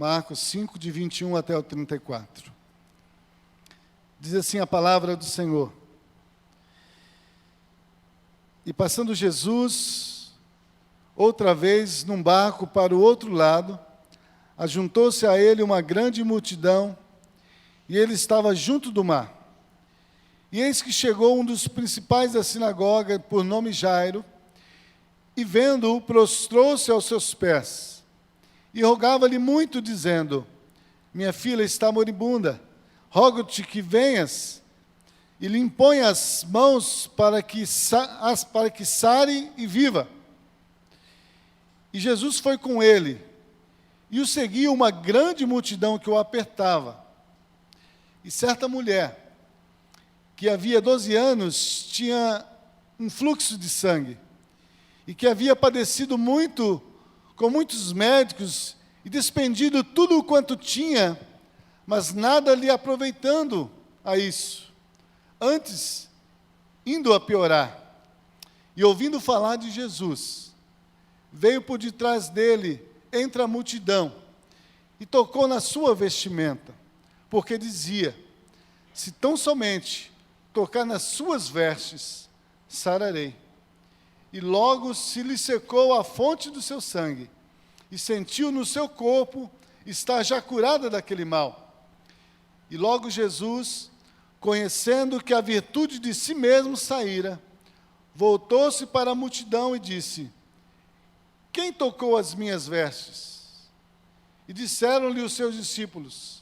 Marcos 5, de 21 até o 34. Diz assim a palavra do Senhor. E passando Jesus, outra vez, num barco para o outro lado, ajuntou-se a ele uma grande multidão, e ele estava junto do mar. E eis que chegou um dos principais da sinagoga, por nome Jairo, e vendo-o, prostrou-se aos seus pés, e rogava-lhe muito, dizendo: minha filha está moribunda, rogo-te que venhas, e lhe impõe as mãos para que sare e viva. E Jesus foi com ele, e o seguia uma grande multidão que o apertava. E certa mulher, que havia 12 anos, tinha um fluxo de sangue, e que havia padecido muito com muitos médicos, e despendido tudo o quanto tinha, mas nada lhe aproveitando a isso. Antes, indo a piorar, e ouvindo falar de Jesus, veio por detrás dele, entre a multidão, e tocou na sua vestimenta, porque dizia: se tão somente tocar nas suas vestes, sararei. E logo se lhe secou a fonte do seu sangue, e sentiu no seu corpo estar já curada daquele mal. E logo Jesus, conhecendo que a virtude de si mesmo saíra, voltou-se para a multidão e disse: quem tocou as minhas vestes? E disseram-lhe os seus discípulos: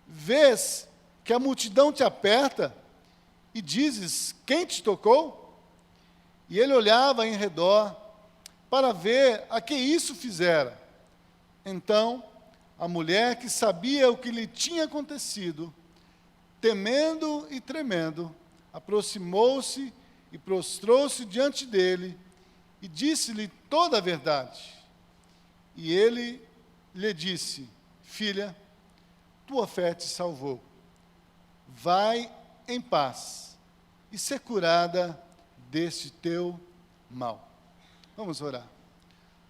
vês que a multidão te aperta, e dizes: quem te tocou? E ele olhava em redor, para ver a que isso fizera. Então, a mulher, que sabia o que lhe tinha acontecido, temendo e tremendo, aproximou-se e prostrou-se diante dele, e disse-lhe toda a verdade. E ele lhe disse: filha, tua fé te salvou. Vai em paz e ser curada deste teu mal. Vamos orar.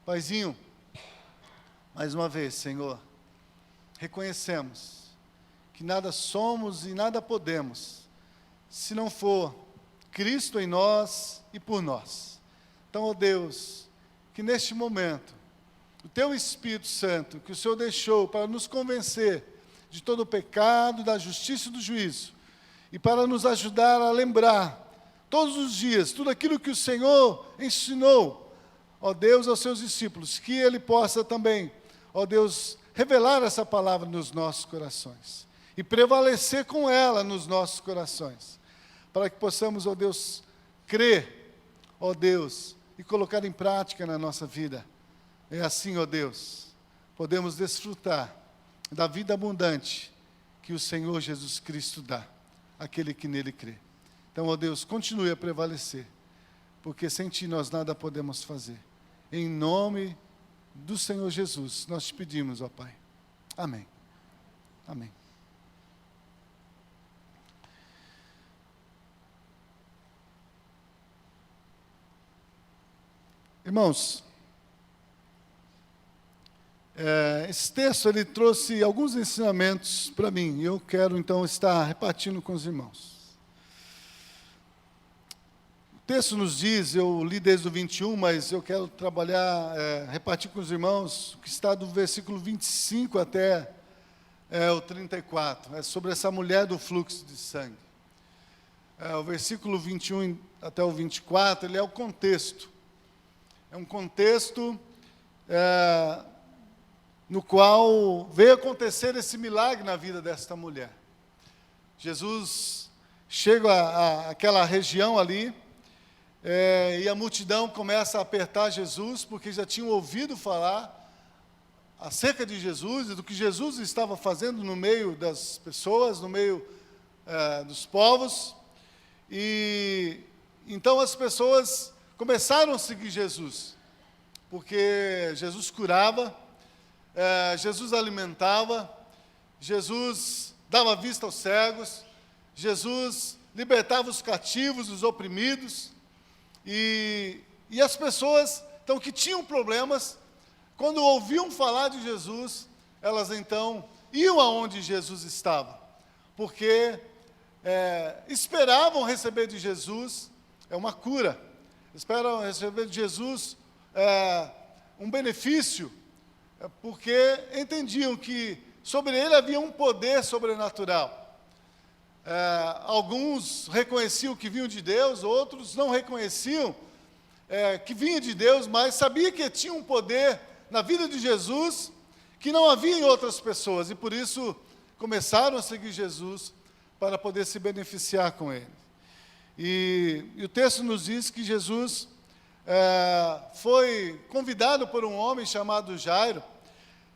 Paizinho, mais uma vez, Senhor, reconhecemos que nada somos e nada podemos, se não for Cristo em nós e por nós. Então, ó Deus, que neste momento, o Teu Espírito Santo, que o Senhor deixou para nos convencer de todo o pecado, da justiça e do juízo, e para nos ajudar a lembrar, todos os dias, tudo aquilo que o Senhor ensinou, ó Deus, aos seus discípulos, que Ele possa também, ó Deus, revelar essa palavra nos nossos corações, e prevalecer com ela nos nossos corações, para que possamos, ó Deus, crer, ó Deus, e colocar em prática na nossa vida. É assim, ó Deus, podemos desfrutar da vida abundante que o Senhor Jesus Cristo dá, àquele que nele crê. Então, ó Deus, continue a prevalecer, porque sem Ti nós nada podemos fazer. Em nome do Senhor Jesus, nós te pedimos, ó Pai. Amém. Amém. Irmãos, esse texto ele trouxe alguns ensinamentos para mim, e eu quero então estar repartindo com os irmãos. O texto nos diz, eu li desde o 21, mas eu quero trabalhar, repartir com os irmãos, o que está do versículo 25 até o 34, é sobre essa mulher do fluxo de sangue. O versículo 21 até o 24, ele é o contexto. É um contexto no qual veio acontecer esse milagre na vida desta mulher. Jesus chega àquela região ali, e a multidão começa a apertar Jesus, porque já tinham ouvido falar acerca de Jesus e do que Jesus estava fazendo no meio das pessoas, no meio dos povos. E então as pessoas começaram a seguir Jesus, porque Jesus curava, Jesus alimentava, Jesus dava vista aos cegos, Jesus libertava os cativos, os oprimidos, e as pessoas, então, que tinham problemas, quando ouviam falar de Jesus, elas então iam aonde Jesus estava, porque esperavam receber de Jesus uma cura, esperavam receber de Jesus um benefício, porque entendiam que sobre ele havia um poder sobrenatural. Alguns reconheciam que vinham de Deus, outros não reconheciam que vinha de Deus, mas sabia que tinha um poder na vida de Jesus que não havia em outras pessoas, e por isso começaram a seguir Jesus para poder se beneficiar com ele. E o texto nos diz que Jesus foi convidado por um homem chamado Jairo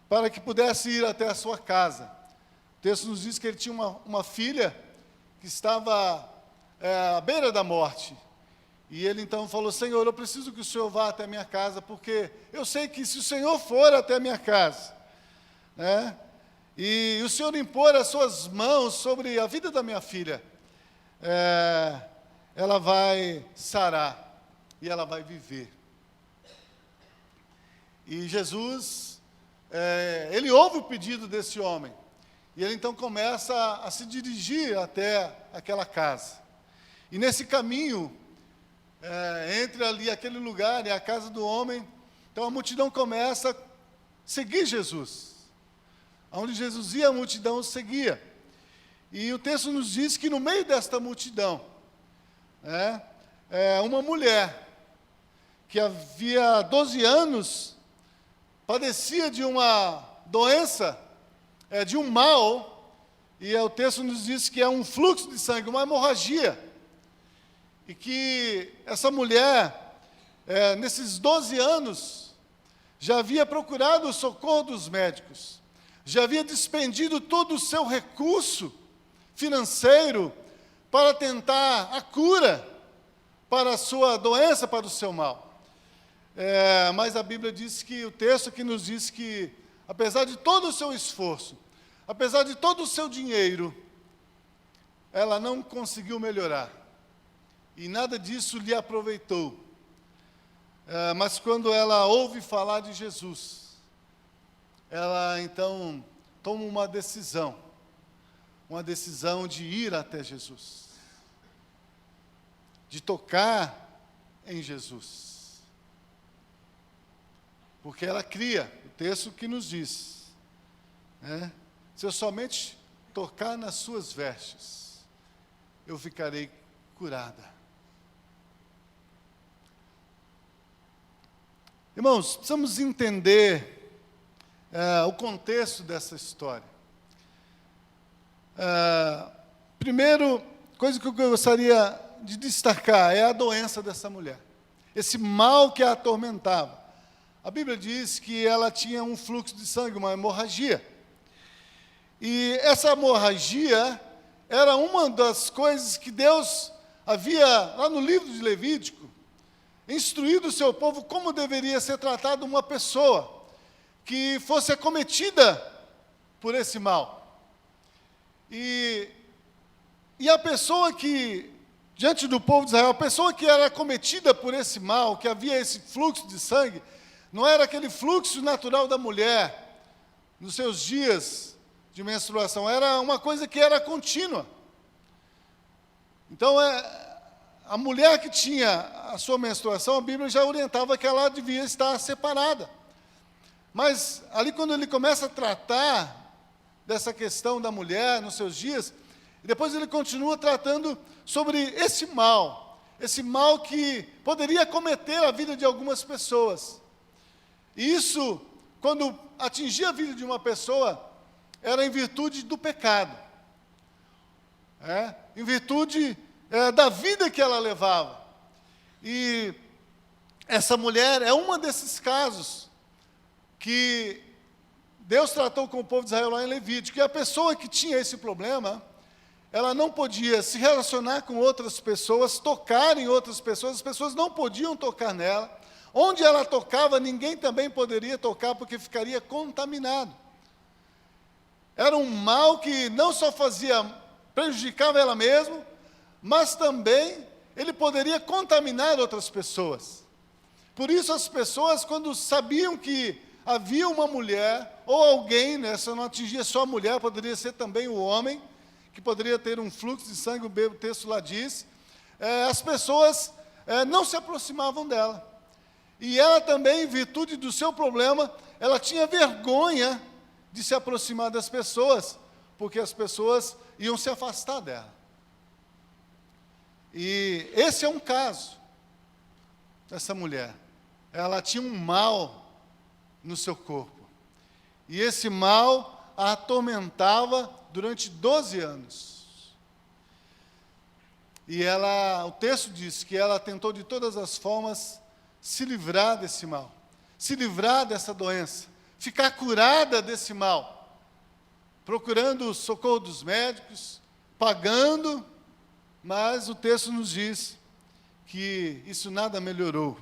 para que pudesse ir até a sua casa. O texto nos diz que ele tinha uma filha que estava à beira da morte. E ele então falou: Senhor, eu preciso que o Senhor vá até a minha casa, porque eu sei que se o Senhor for até a minha casa, e o Senhor impor as suas mãos sobre a vida da minha filha, ela vai sarar e ela vai viver. E Jesus, ele ouve o pedido desse homem, e ele então começa a se dirigir até aquela casa. E nesse caminho, entre ali aquele lugar e a casa do homem, então a multidão começa a seguir Jesus. Onde Jesus ia, a multidão o seguia. E o texto nos diz que no meio desta multidão, uma mulher que havia 12 anos padecia de uma doença, de um mal, e o texto nos diz que é um fluxo de sangue, uma hemorragia. E que essa mulher, nesses 12 anos, já havia procurado o socorro dos médicos, já havia despendido todo o seu recurso financeiro para tentar a cura para a sua doença, para o seu mal. Mas a Bíblia diz que, o texto aqui nos diz que, apesar de todo o seu esforço, apesar de todo o seu dinheiro, ela não conseguiu melhorar. E nada disso lhe aproveitou. Mas quando ela ouve falar de Jesus, ela então toma uma decisão de ir até Jesus, de tocar em Jesus. Porque ela cria, o texto que nos diz, se eu somente tocar nas suas vestes, eu ficarei curada. Irmãos, precisamos entender o contexto dessa história. Primeiro, coisa que eu gostaria de destacar é a doença dessa mulher. Esse mal que a atormentava. A Bíblia diz que ela tinha um fluxo de sangue, uma hemorragia. E essa hemorragia era uma das coisas que Deus havia, lá no livro de Levítico, instruído o seu povo como deveria ser tratada uma pessoa que fosse acometida por esse mal. E a pessoa que, diante do povo de Israel, a pessoa que era acometida por esse mal, que havia esse fluxo de sangue, não era aquele fluxo natural da mulher nos seus dias de menstruação, era uma coisa que era contínua. Então, a mulher que tinha a sua menstruação, a Bíblia já orientava que ela devia estar separada. Mas, ali quando ele começa a tratar dessa questão da mulher nos seus dias, e depois ele continua tratando sobre esse mal que poderia acometer a vida de algumas pessoas. E isso, quando atingia a vida de uma pessoa, era em virtude do pecado, em virtude da vida que ela levava. E essa mulher é uma desses casos que Deus tratou com o povo de Israel lá em Levítico, que a pessoa que tinha esse problema, ela não podia se relacionar com outras pessoas, tocar em outras pessoas, as pessoas não podiam tocar nela. Onde ela tocava, ninguém também poderia tocar, porque ficaria contaminado. Era um mal que não só prejudicava ela mesma, mas também ele poderia contaminar outras pessoas. Por isso as pessoas, quando sabiam que havia uma mulher, ou alguém, né, se não atingia só a mulher, poderia ser também o homem, que poderia ter um fluxo de sangue, o texto lá diz, as pessoas não se aproximavam dela. E ela também, em virtude do seu problema, ela tinha vergonha de se aproximar das pessoas, porque as pessoas iam se afastar dela. E esse é um caso dessa mulher. Ela tinha um mal no seu corpo. E esse mal a atormentava durante 12 anos. E o texto diz que ela tentou de todas as formas se livrar desse mal, se livrar dessa doença, ficar curada desse mal, procurando o socorro dos médicos, pagando, mas o texto nos diz que isso nada melhorou.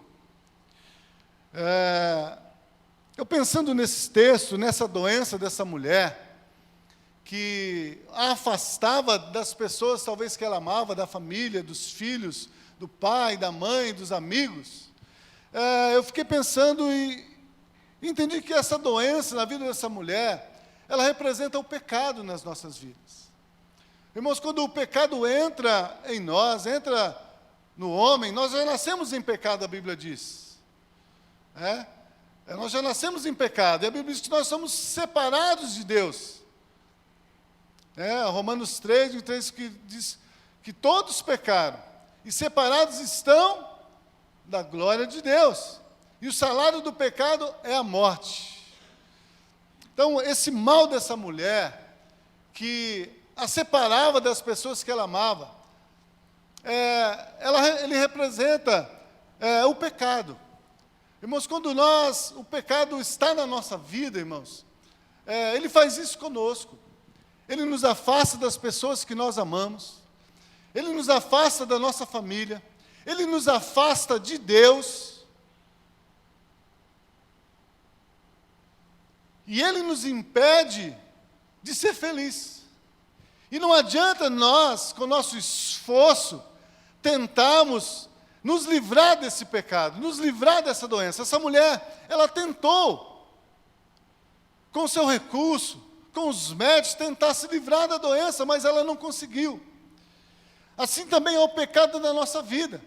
Eu pensando nesse texto, nessa doença dessa mulher, que a afastava das pessoas talvez que ela amava, da família, dos filhos, do pai, da mãe, dos amigos, eu fiquei pensando e entendi que essa doença na vida dessa mulher, ela representa o pecado nas nossas vidas. Irmãos, quando o pecado entra em nós, entra no homem, nós já nascemos em pecado, a Bíblia diz. Nós já nascemos em pecado, e a Bíblia diz que nós somos separados de Deus. Romanos 3, 23, que diz que todos pecaram, e separados estão da glória de Deus. E o salário do pecado é a morte. Então, esse mal dessa mulher, que a separava das pessoas que ela amava, ele representa o pecado. Irmãos, quando o pecado está na nossa vida, irmãos, ele faz isso conosco. Ele nos afasta das pessoas que nós amamos, ele nos afasta da nossa família, ele nos afasta de Deus, e ele nos impede de ser feliz. E não adianta nós, com o nosso esforço, tentarmos nos livrar desse pecado, nos livrar dessa doença. Essa mulher, ela tentou, com o seu recurso, com os médicos, tentar se livrar da doença, mas ela não conseguiu. Assim também é o pecado da nossa vida.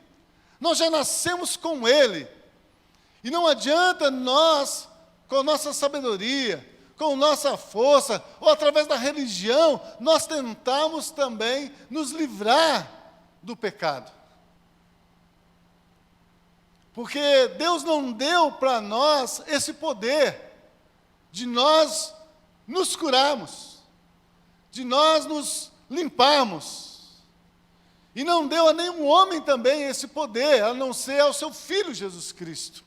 Nós já nascemos com ele. E não adianta nós, com nossa sabedoria, com nossa força, ou através da religião, nós tentamos também nos livrar do pecado. Porque Deus não deu para nós esse poder de nós nos curarmos, de nós nos limparmos. E não deu a nenhum homem também esse poder, a não ser ao seu Filho Jesus Cristo.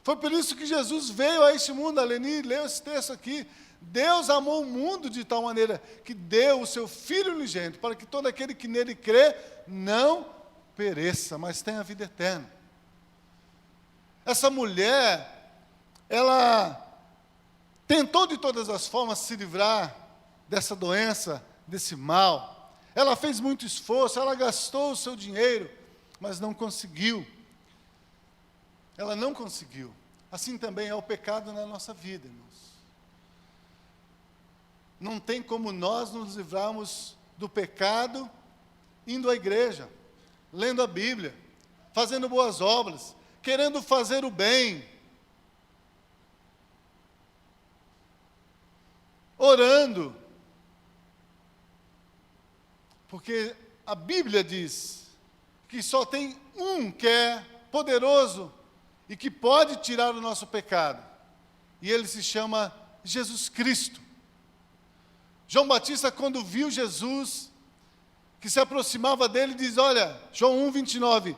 Foi por isso que Jesus veio a este mundo. A Leni leu esse texto aqui. Deus amou o mundo de tal maneira que deu o seu Filho unigênito, para que todo aquele que nele crê não pereça, mas tenha vida eterna. Essa mulher, ela tentou de todas as formas se livrar dessa doença, desse mal. Ela fez muito esforço, ela gastou o seu dinheiro, mas não conseguiu. Ela não conseguiu. Assim também é o pecado na nossa vida, irmãos. Não tem como nós nos livrarmos do pecado indo à igreja, lendo a Bíblia, fazendo boas obras, querendo fazer o bem, orando. Porque a Bíblia diz que só tem um que é poderoso e que pode tirar o nosso pecado. E ele se chama Jesus Cristo. João Batista, quando viu Jesus, que se aproximava dele, diz, olha, João 1, 29.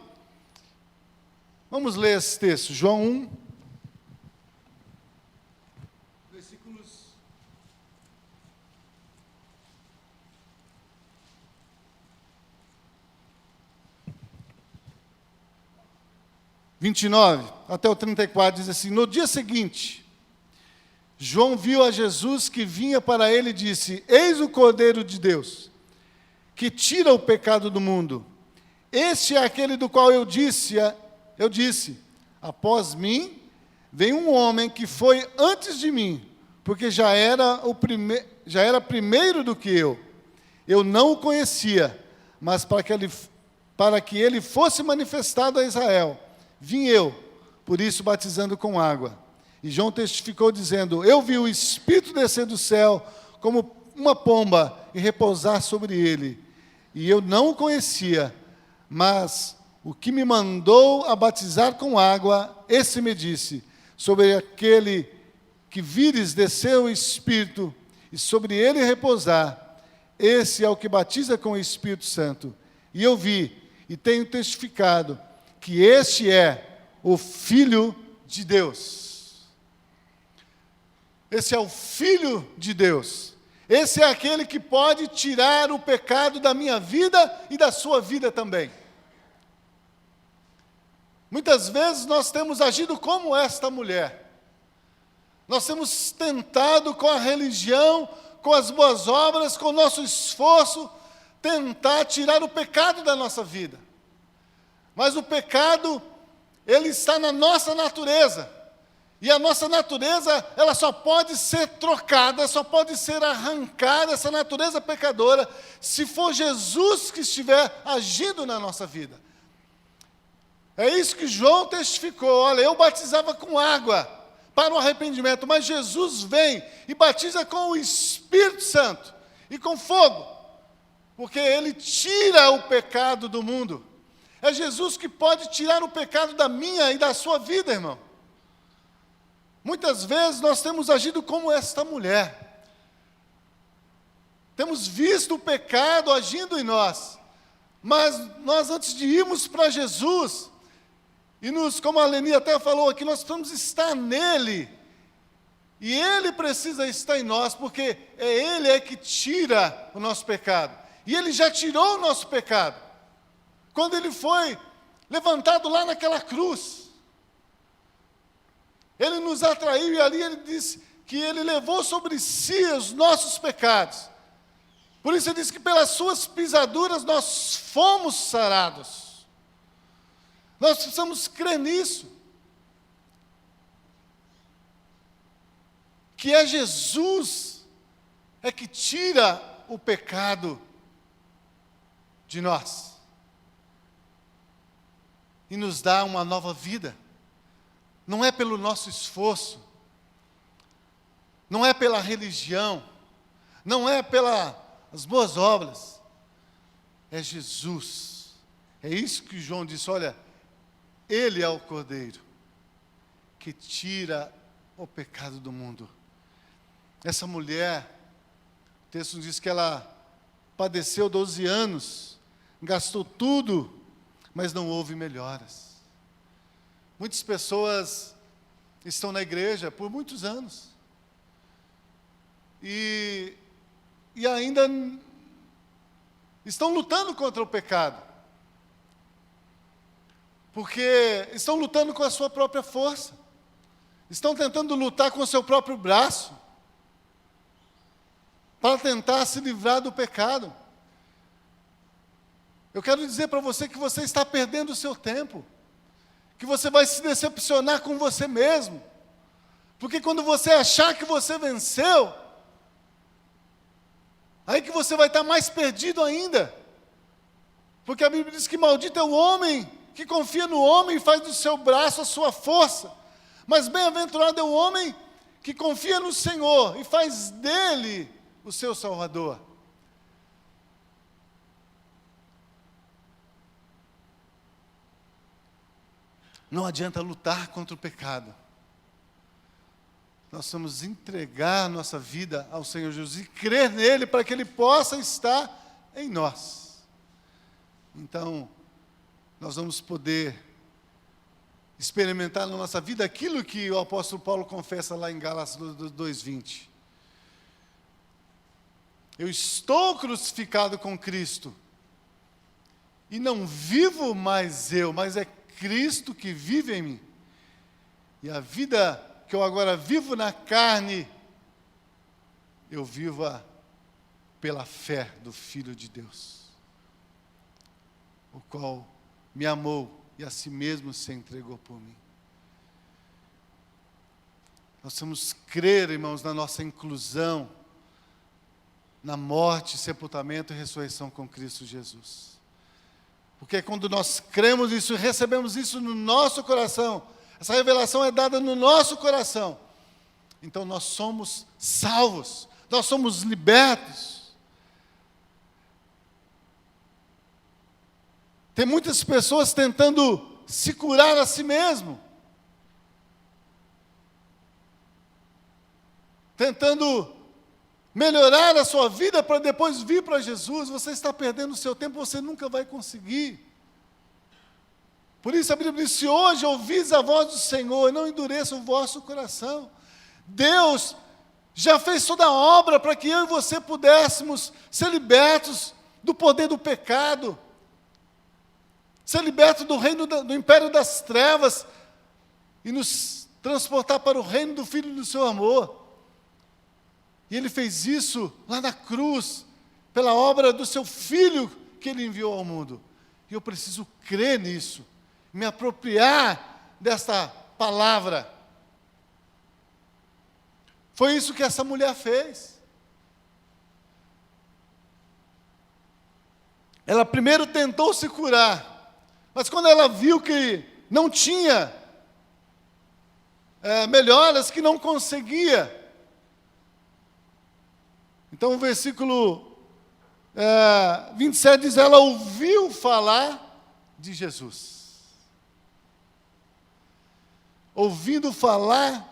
Vamos ler esse texto, João 1, versículos 29 até o 34, diz assim: no dia seguinte, João viu a Jesus que vinha para ele e disse: eis o Cordeiro de Deus, que tira o pecado do mundo. Este é aquele do qual eu disse, após mim, vem um homem que foi antes de mim, porque já era primeiro do que eu. Eu não o conhecia, mas para que ele fosse manifestado a Israel, vim eu, por isso batizando com água. E João testificou dizendo: eu vi o Espírito descer do céu como uma pomba e repousar sobre ele. E eu não o conhecia, mas o que me mandou a batizar com água, esse me disse: sobre aquele que vires descer o Espírito e sobre ele repousar, esse é o que batiza com o Espírito Santo. E eu vi e tenho testificado que este é o Filho de Deus. Esse é o Filho de Deus. Esse é aquele que pode tirar o pecado da minha vida e da sua vida também. Muitas vezes nós temos agido como esta mulher. Nós temos tentado com a religião, com as boas obras, com o nosso esforço, tentar tirar o pecado da nossa vida. Mas o pecado, ele está na nossa natureza. E a nossa natureza, ela só pode ser trocada, só pode ser arrancada, essa natureza pecadora, se for Jesus que estiver agindo na nossa vida. É isso que João testificou. Olha, eu batizava com água para o arrependimento, mas Jesus vem e batiza com o Espírito Santo e com fogo, porque ele tira o pecado do mundo. É Jesus que pode tirar o pecado da minha e da sua vida, irmão. Muitas vezes nós temos agido como esta mulher. Temos visto o pecado agindo em nós, mas nós, antes de irmos para Jesus, como a Leni até falou aqui, nós precisamos estar nele. E ele precisa estar em nós, porque ele que tira o nosso pecado. E ele já tirou o nosso pecado. Quando ele foi levantado lá naquela cruz. Ele nos atraiu e ali ele disse que ele levou sobre si os nossos pecados. Por isso ele disse que pelas suas pisaduras nós fomos sarados. Nós precisamos crer nisso. Que é Jesus que tira o pecado de nós. E nos dá uma nova vida. Não é pelo nosso esforço. Não é pela religião. Não é pelas boas obras. É Jesus. É isso que João disse, olha, ele é o Cordeiro que tira o pecado do mundo. Essa mulher, o texto diz que ela padeceu 12 anos, gastou tudo, mas não houve melhoras. Muitas pessoas estão na igreja por muitos anos e ainda estão lutando contra o pecado, porque estão lutando com a sua própria força, estão tentando lutar com o seu próprio braço, para tentar se livrar do pecado. Eu quero dizer para você que você está perdendo o seu tempo, que você vai se decepcionar com você mesmo, porque quando você achar que você venceu, aí que você vai estar mais perdido ainda, porque a Bíblia diz que maldito é o homem que confia no homem e faz do seu braço a sua força, mas bem-aventurado é o homem que confia no Senhor e faz dele o seu Salvador. Não adianta lutar contra o pecado. Nós vamos entregar nossa vida ao Senhor Jesus e crer nele para que ele possa estar em nós. Então, nós vamos poder experimentar na nossa vida aquilo que o apóstolo Paulo confessa lá em Gálatas 2:20. Eu estou crucificado com Cristo, e não vivo mais eu, mas é Cristo que vive em mim. E a vida que eu agora vivo na carne, eu vivo pela fé do Filho de Deus, o qual me amou e a si mesmo se entregou por mim. Nós temos que crer, irmãos, na nossa inclusão, na morte, sepultamento e ressurreição com Cristo Jesus. Porque quando nós cremos nisso e recebemos isso no nosso coração, essa revelação é dada no nosso coração, então nós somos salvos, nós somos libertos. Tem muitas pessoas tentando se curar a si mesmo, tentando melhorar a sua vida para depois vir para Jesus. Você está perdendo o seu tempo, você nunca vai conseguir. Por isso a Bíblia diz: se hoje ouvis a voz do Senhor, não endureça o vosso coração. Deus já fez toda a obra para que eu e você pudéssemos ser libertos do poder do pecado, ser libertos do reino do império das trevas e nos transportar para o reino do Filho do seu amor. E Ele fez isso lá na cruz, pela obra do seu Filho que Ele enviou ao mundo. E eu preciso crer nisso, me apropriar desta palavra. Foi isso que essa mulher fez. Ela primeiro tentou se curar, mas quando ela viu que não tinha melhoras, que não conseguia, então o versículo 27 diz: ela ouviu falar de Jesus. Ouvindo falar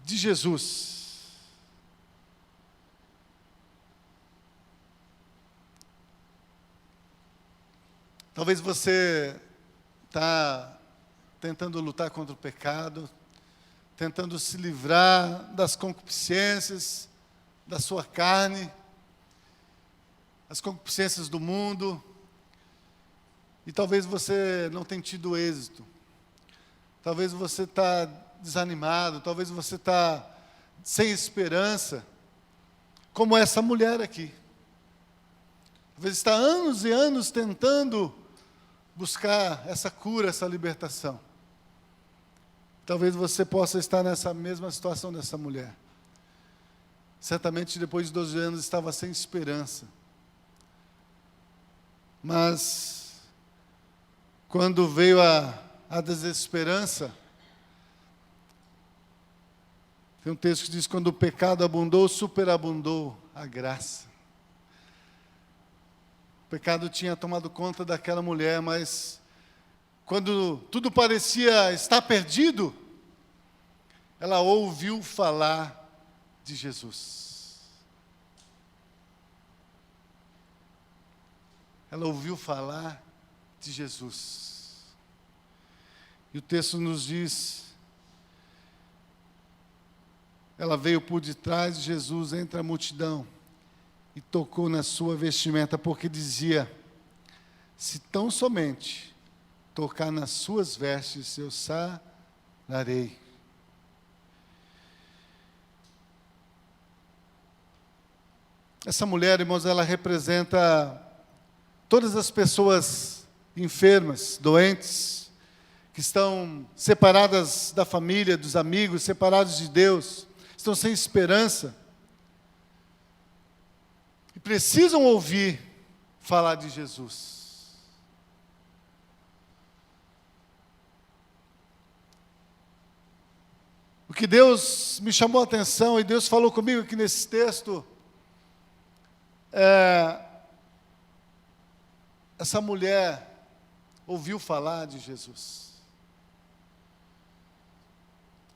de Jesus. Talvez você está tentando lutar contra o pecado, tentando se livrar das concupiscências da sua carne, as concupiscências do mundo, e talvez você não tenha tido êxito, talvez você está desanimado, talvez você está sem esperança, como essa mulher aqui. Talvez está anos e anos tentando buscar essa cura, essa libertação. Talvez você possa estar nessa mesma situação dessa mulher. Certamente depois de 12 anos estava sem esperança. Mas, quando veio a desesperança, tem um texto que diz: quando o pecado abundou, superabundou a graça. O pecado tinha tomado conta daquela mulher, mas quando tudo parecia estar perdido, ela ouviu falar de Jesus. Ela ouviu falar de Jesus. E o texto nos diz: ela veio por detrás de Jesus entre a multidão e tocou na sua vestimenta, porque dizia: se tão somente tocar nas suas vestes, eu sararei. Essa mulher, irmãos, ela representa todas as pessoas enfermas, doentes, que estão separadas da família, dos amigos, separados de Deus, estão sem esperança e precisam ouvir falar de Jesus. O que Deus me chamou a atenção e Deus falou comigo aqui nesse texto, essa mulher ouviu falar de Jesus.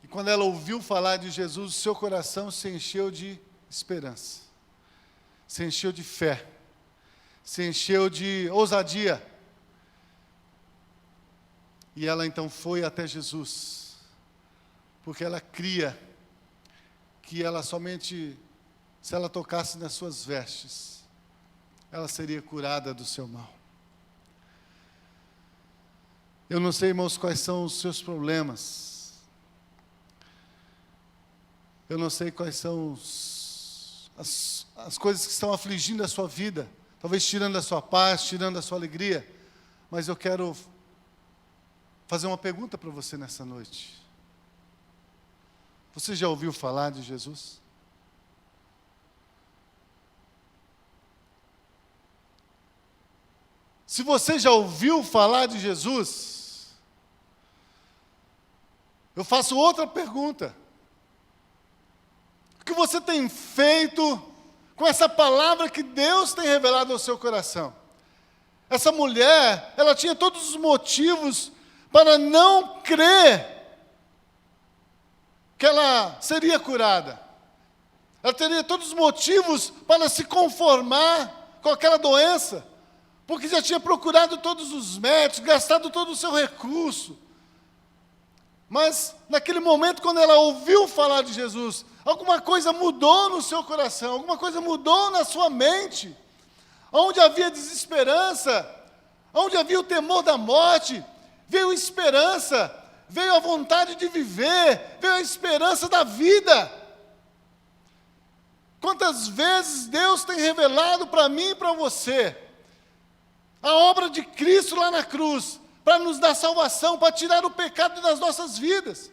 E quando ela ouviu falar de Jesus, o seu coração se encheu de esperança, se encheu de fé, se encheu de ousadia. E ela então foi até Jesus, porque ela cria que ela somente, se ela tocasse nas suas vestes, ela seria curada do seu mal. Eu não sei, irmãos, quais são os seus problemas. Eu não sei quais são as coisas que estão afligindo a sua vida, talvez tirando a sua paz, tirando a sua alegria. Mas eu quero fazer uma pergunta para você nessa noite. Você já ouviu falar de Jesus? Se você já ouviu falar de Jesus, eu faço outra pergunta. O que você tem feito com essa palavra que Deus tem revelado ao seu coração? Essa mulher, ela tinha todos os motivos para não crer que ela seria curada. Ela teria todos os motivos para se conformar com aquela doença, porque já tinha procurado todos os médicos, gastado todo o seu recurso. Mas, naquele momento, quando ela ouviu falar de Jesus, alguma coisa mudou no seu coração, alguma coisa mudou na sua mente. Onde havia desesperança, onde havia o temor da morte, veio esperança, veio a vontade de viver, veio a esperança da vida. Quantas vezes Deus tem revelado para mim e para você a obra de Cristo lá na cruz, para nos dar salvação, para tirar o pecado das nossas vidas.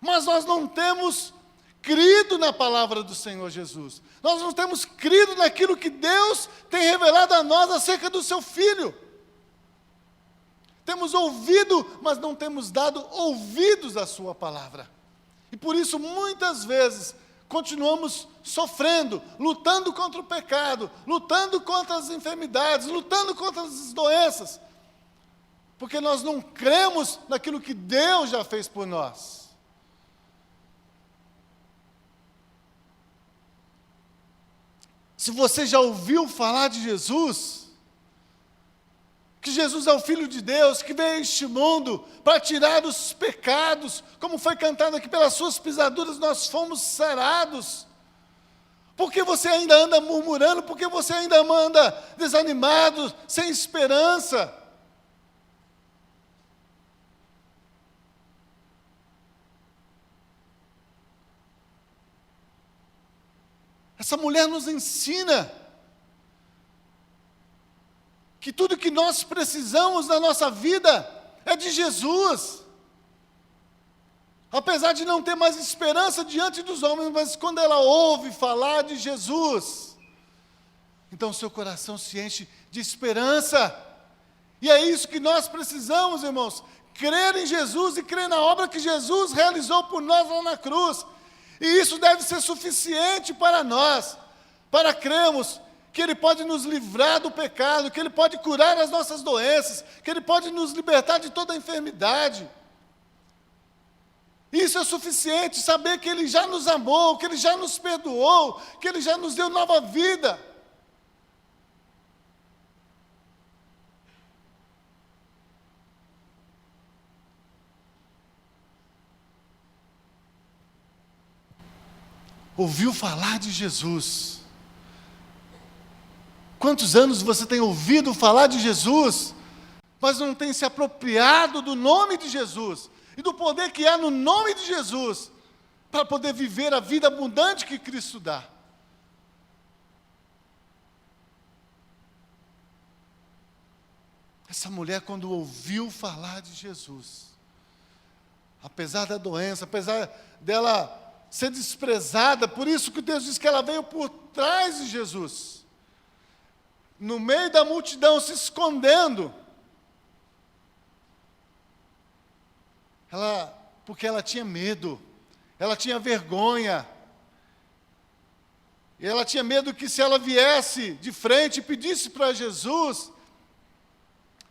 Mas nós não temos crido na palavra do Senhor Jesus. Nós não temos crido naquilo que Deus tem revelado a nós acerca do seu Filho. Temos ouvido, mas não temos dado ouvidos à sua palavra. E por isso, muitas vezes, continuamos sofrendo, lutando contra o pecado, lutando contra as enfermidades, lutando contra as doenças, porque nós não cremos naquilo que Deus já fez por nós. Se você já ouviu falar de Jesus, que Jesus é o Filho de Deus, que veio a este mundo para tirar os pecados, como foi cantado aqui, pelas suas pisaduras nós fomos sarados. Por que você ainda anda murmurando? Por que você ainda anda desanimado, sem esperança? Essa mulher nos ensina que tudo que nós precisamos na nossa vida é de Jesus. Apesar de não ter mais esperança diante dos homens, mas quando ela ouve falar de Jesus, então seu coração se enche de esperança. E é isso que nós precisamos, irmãos, crer em Jesus e crer na obra que Jesus realizou por nós lá na cruz. E isso deve ser suficiente para nós, para crermos que Ele pode nos livrar do pecado, que Ele pode curar as nossas doenças, que Ele pode nos libertar de toda a enfermidade. Isso é suficiente, saber que Ele já nos amou, que Ele já nos perdoou, que Ele já nos deu nova vida. Ouviu falar de Jesus? Quantos anos você tem ouvido falar de Jesus, mas não tem se apropriado do nome de Jesus e do poder que há no nome de Jesus para poder viver a vida abundante que Cristo dá? Essa mulher, quando ouviu falar de Jesus, apesar da doença, apesar dela ser desprezada, por isso que Deus diz que ela veio por trás de Jesus, no meio da multidão, se escondendo, porque ela tinha medo, ela tinha vergonha, e ela tinha medo que se ela viesse de frente e pedisse para Jesus,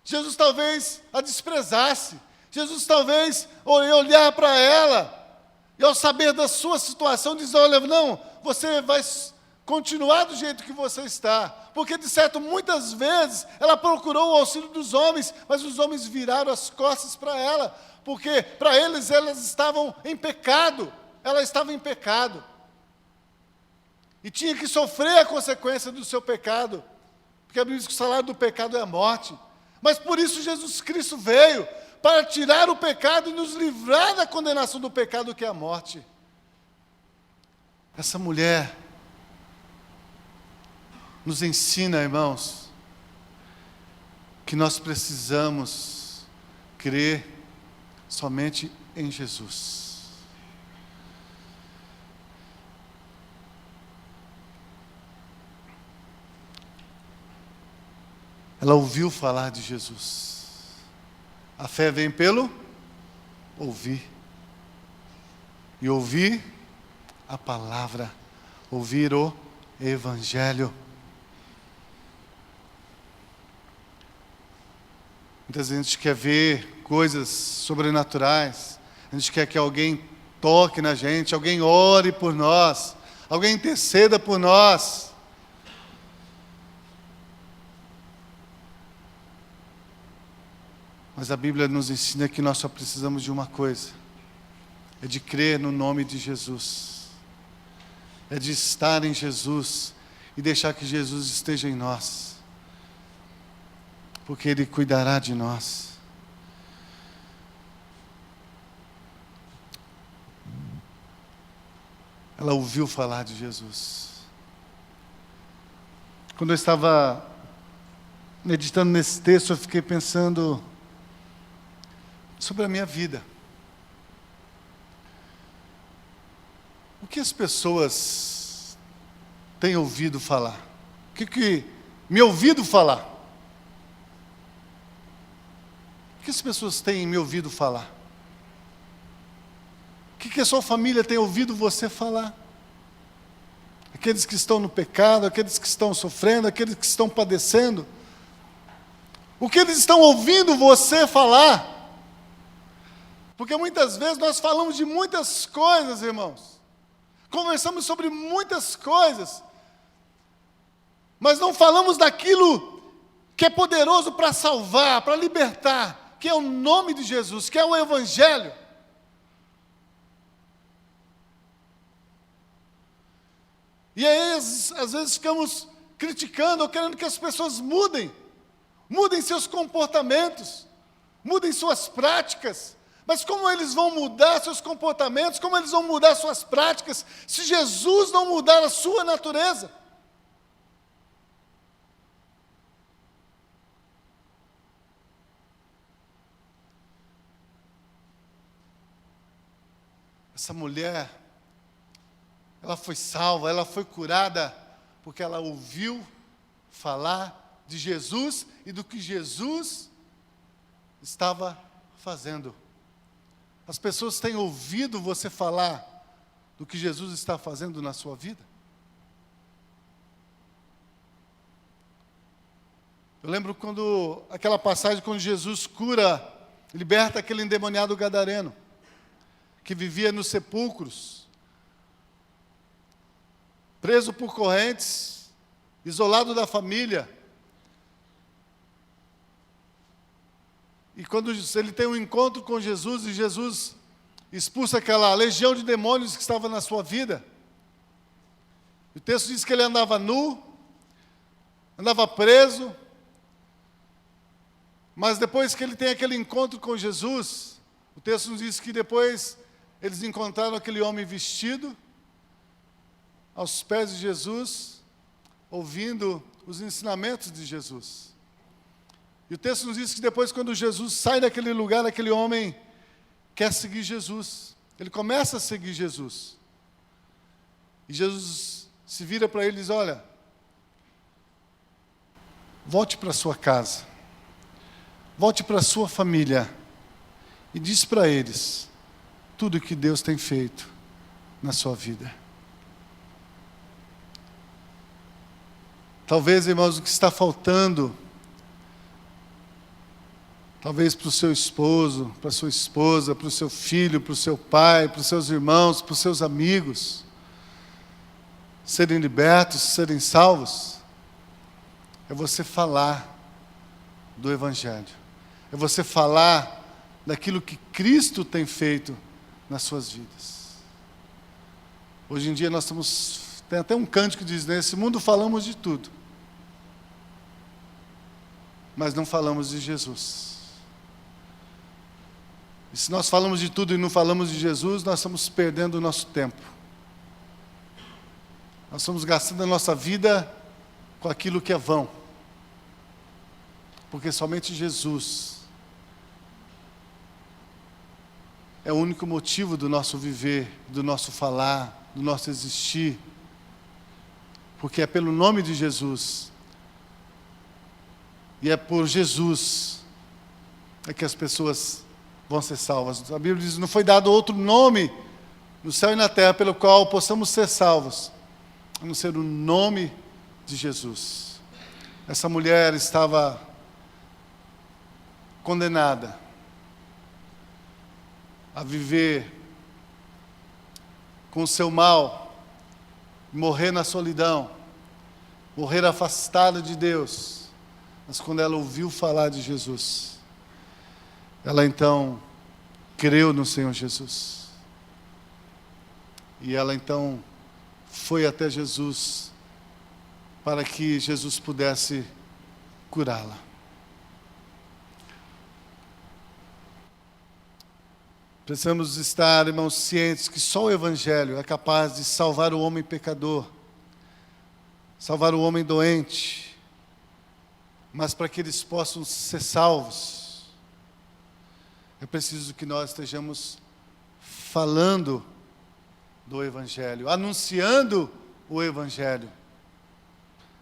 Jesus talvez a desprezasse, Jesus talvez olhar para ela, e ao saber da sua situação, diz: olha, não, você vai continuar do jeito que você está. Porque, de certo, muitas vezes, ela procurou o auxílio dos homens, mas os homens viraram as costas para ela, porque para eles, elas estavam em pecado, ela estava em pecado. E tinha que sofrer a consequência do seu pecado, porque a Bíblia diz que o salário do pecado é a morte. Mas por isso Jesus Cristo veio, para tirar o pecado e nos livrar da condenação do pecado, que é a morte. Essa mulher nos ensina, irmãos, que nós precisamos crer somente em Jesus. Ela ouviu falar de Jesus. A fé vem pelo ouvir. E ouvir a palavra. Ouvir o Evangelho. Muitas vezes a gente quer ver coisas sobrenaturais. A gente quer que alguém toque na gente, alguém ore por nós, alguém interceda por nós. Mas a Bíblia nos ensina que nós só precisamos de uma coisa: é de crer no nome de Jesus, é de estar em Jesus e deixar que Jesus esteja em nós, porque Ele cuidará de nós. Ela ouviu falar de Jesus. Quando eu estava meditando nesse texto, eu fiquei pensando sobre a minha vida. O que as pessoas têm ouvido falar? O que me ouvido falar? O que as pessoas têm me ouvido falar? O que a sua família tem ouvido você falar? Aqueles que estão no pecado, aqueles que estão sofrendo, aqueles que estão padecendo. O que eles estão ouvindo você falar? Porque muitas vezes nós falamos de muitas coisas, irmãos. Conversamos sobre muitas coisas. Mas não falamos daquilo que é poderoso para salvar, para libertar, que é o nome de Jesus, que é o Evangelho. E aí, às vezes, ficamos criticando ou querendo que as pessoas mudem seus comportamentos, mudem suas práticas. Mas como eles vão mudar seus comportamentos, como eles vão mudar suas práticas, se Jesus não mudar a sua natureza? Essa mulher, ela foi salva, ela foi curada, porque ela ouviu falar de Jesus e do que Jesus estava fazendo. As pessoas têm ouvido você falar do que Jesus está fazendo na sua vida? Eu lembro aquela passagem quando Jesus liberta aquele endemoniado gadareno, que vivia nos sepulcros, preso por correntes, isolado da família. E quando ele tem um encontro com Jesus, e Jesus expulsa aquela legião de demônios que estava na sua vida, o texto diz que ele andava nu, andava preso, mas depois que ele tem aquele encontro com Jesus, o texto nos diz que depois eles encontraram aquele homem vestido, aos pés de Jesus, ouvindo os ensinamentos de Jesus. E o texto nos diz que depois, quando Jesus sai daquele lugar, aquele homem quer seguir Jesus. Ele começa a seguir Jesus. E Jesus se vira para ele e diz: olha, volte para sua casa, volte para sua família, e diz para eles tudo o que Deus tem feito na sua vida. Talvez, irmãos, o que está faltando, talvez para o seu esposo, para a sua esposa, para o seu filho, para o seu pai, para os seus irmãos, para os seus amigos, serem libertos, serem salvos, é você falar do Evangelho. É você falar daquilo que Cristo tem feito nas suas vidas. Hoje em dia tem até um cântico que diz: nesse mundo falamos de tudo, mas não falamos de Jesus. E se nós falamos de tudo e não falamos de Jesus, nós estamos perdendo o nosso tempo. Nós estamos gastando a nossa vida com aquilo que é vão. Porque somente Jesus é o único motivo do nosso viver, do nosso falar, do nosso existir. Porque é pelo nome de Jesus E é por Jesus que as pessoas vão ser salvas. A Bíblia diz: não foi dado outro nome no céu e na terra pelo qual possamos ser salvos, a não ser o nome de Jesus. Essa mulher estava condenada a viver com o seu mal, morrer na solidão, morrer afastada de Deus. Mas quando ela ouviu falar de Jesus, ela então creu no Senhor Jesus. E ela então foi até Jesus para que Jesus pudesse curá-la. Precisamos estar, irmãos, cientes que só o Evangelho é capaz de salvar o homem pecador, salvar o homem doente. Mas para que eles possam ser salvos, é preciso que nós estejamos falando do Evangelho, anunciando o Evangelho.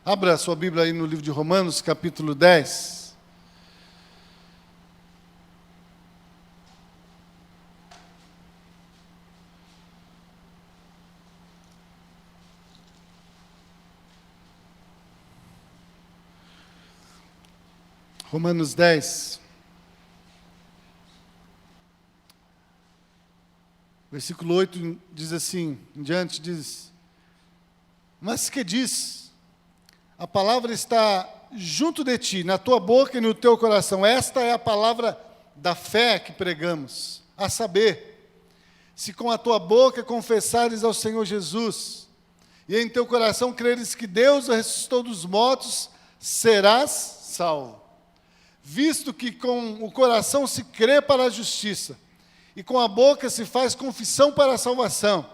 Abra a sua Bíblia aí no livro de Romanos, capítulo 10. Romanos 10, versículo 8 diz assim, em diante diz: mas que diz? A palavra está junto de ti, na tua boca e no teu coração. Esta é a palavra da fé que pregamos, a saber, se com a tua boca confessares ao Senhor Jesus, e em teu coração creres que Deus o ressuscitou dos mortos, serás salvo. Visto que com o coração se crê para a justiça, e com a boca se faz confissão para a salvação.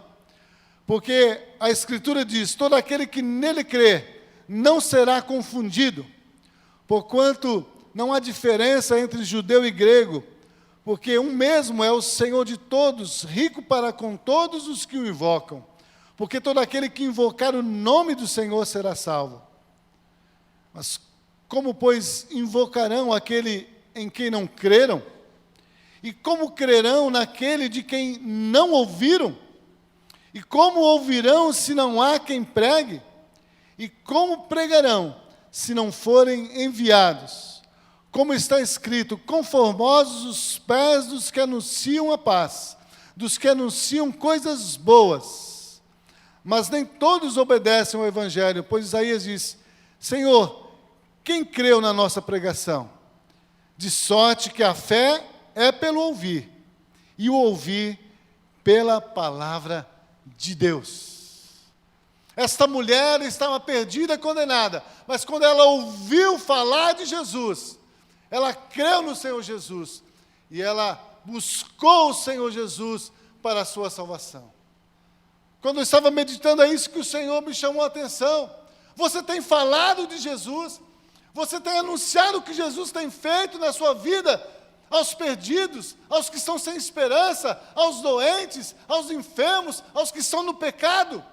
Porque a Escritura diz: todo aquele que nele crê não será confundido, porquanto não há diferença entre judeu e grego, porque um mesmo é o Senhor de todos, rico para com todos os que o invocam. Porque todo aquele que invocar o nome do Senhor será salvo. Mas como, pois, invocarão aquele em quem não creram? E como crerão naquele de quem não ouviram? E como ouvirão se não há quem pregue? E como pregarão se não forem enviados? Como está escrito: conformosos os pés dos que anunciam a paz, dos que anunciam coisas boas. Mas nem todos obedecem ao Evangelho, pois Isaías diz: Senhor, quem creu na nossa pregação? De sorte que a fé é pelo ouvir, e o ouvir pela palavra de Deus. Esta mulher estava perdida, condenada, mas quando ela ouviu falar de Jesus, ela creu no Senhor Jesus, e ela buscou o Senhor Jesus para a sua salvação. Quando eu estava meditando, é isso que o Senhor me chamou a atenção. Você tem falado de Jesus? Você tem anunciado o que Jesus tem feito na sua vida, aos perdidos, aos que estão sem esperança, aos doentes, aos enfermos, aos que estão no pecado?